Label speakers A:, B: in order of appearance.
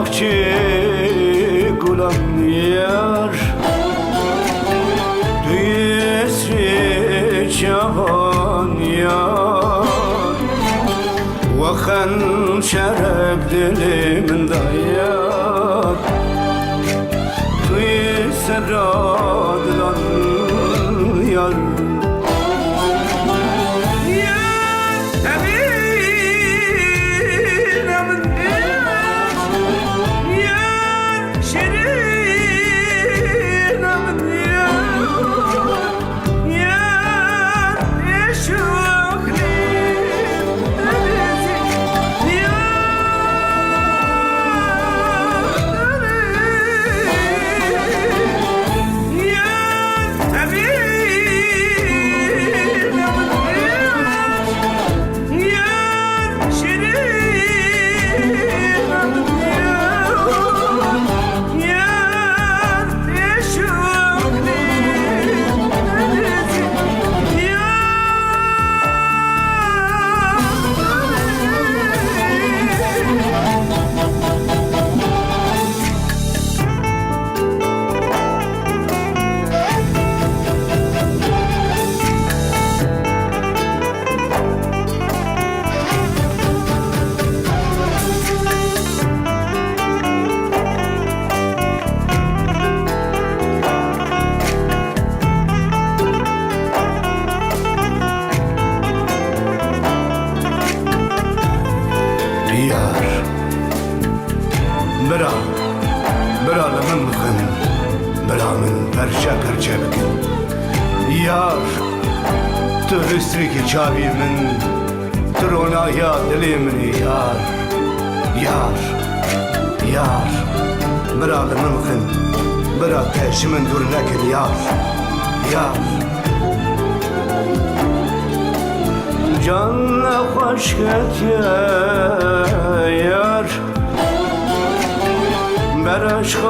A: bahçe gulan yar Düyesri çaban yar Vakan şerek dilimin dayar Düyesri adlan yar برا لمن بخن برا من پرچه پرچه بکن یار تو هستری که چاوی من تو رونایا دلی منی یار یار یار برا لمن بخن برا تهش من دور نکن یار یار جان خوش کت یار بر عشق